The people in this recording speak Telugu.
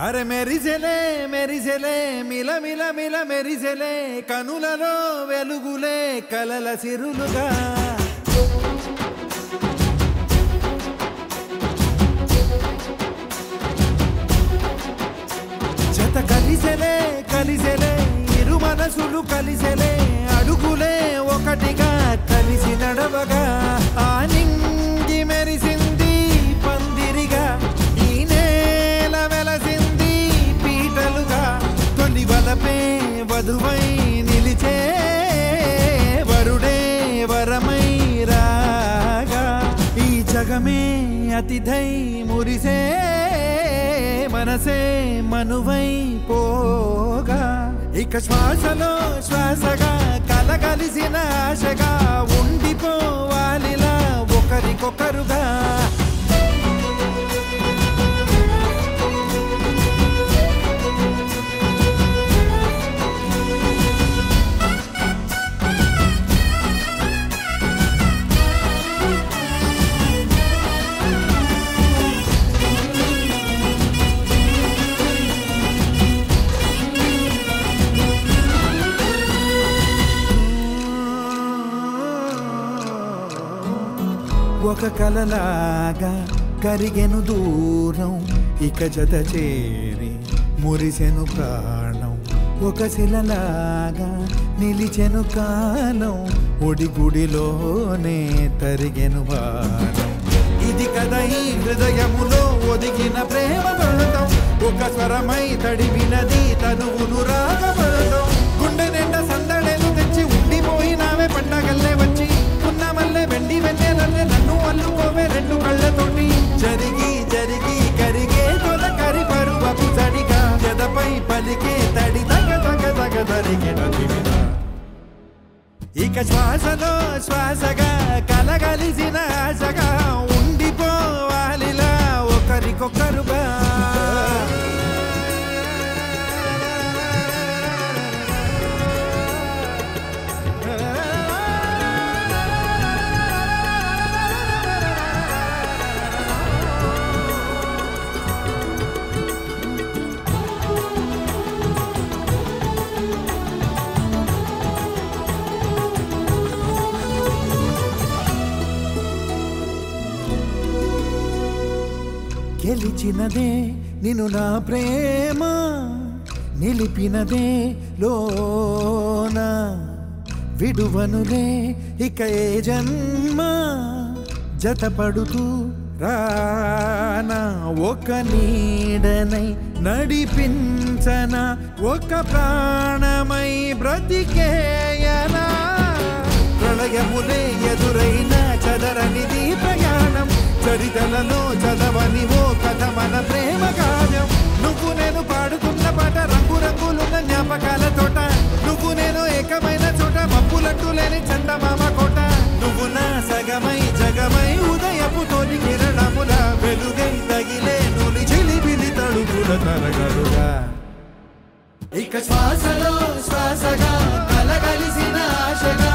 అరే మెరిసెలే మిల మిల మిల మెరిసెలే కనులలో వెలుగులే కలల సిరులుగా జత కలిసెలే ఇరు మనసులు కలిసెలే అడుగులే ఒకటిగా కలిసి నడవగా ఆ నింగి మెరిసింది పందిరిగా ఈ నేల వెలసింది పీటలుగా తొలి వలపే వధువై నిలిచే వరుడే వరమై రాగా ఈ జగమే అతిథై మురిసే మనసే మనువై పోగా ఇక శ్వాసలో శ్వాసగా కలగలిసిన ఆశగా ఉండిపోవాలిలా ఒకరికొకరుగా ఒక కలలాగా కరిగెను దూరం ఇక జత చేరి మురిసెను ప్రాణం ఒక శిలలాగా నిలిచెను కాలం ఒడిగుడిలోనే తరిగెను బాణం ఇది కదా ఈ హృదయములో ఒదిగిన ప్రేమ పడతాం ఒక స్వరమై తడివినది తనువును రాగపడతాం గుండె నిండా సందడేలు తెచ్చి ఉండిపోయినావే పండగల్లే వచ్చి ఉన్నమల్లే వెండి వెన్నెలల్లే నన్ను అల్లుకోవే రెండు కళ్ళతోటి జరిగి జరిగి కరిగే తొల కరి పరువపు తడిగా జదపై పలికే తడి తగ తగ తగ తరిగిన దివిన ఇక శ్వాసలో శ్వాసగా కలగలిసిన ఆశగా ఉండిపోవాలిలా ఒకరికొకరుగా గెలిచినదే నిన్ను నా ప్రేమ నిలిపినదే లోన విడువనులే ఇక ఏ జన్మ జతపడుతూ రానా ఒక నీడనై నడిపించన ఒక ప్రాణమై బ్రతికేయనా ప్రళయములే ఎదురైన చదరనిది ప్రయాణం చరితలలో చదవని ఓ కథ మన ప్రేమ కావ్యం నువ్వు నేను పాడుతున్న పాట రంగు రంగులున్న జ్ఞాపకాల తోట నువ్వు నేను ఏకమైన చోట మబ్బులట్టు లేని చందమామ కోట నువ్వు నా సగమై జగమై ఉదయపు తోలి కిరణముల వెలుగై తగిలే నులి చిలిబిలి తడుపుల తరగలుగా ఇక శ్వాసలో శ్వాసగా కలగలిసిన ఆశగా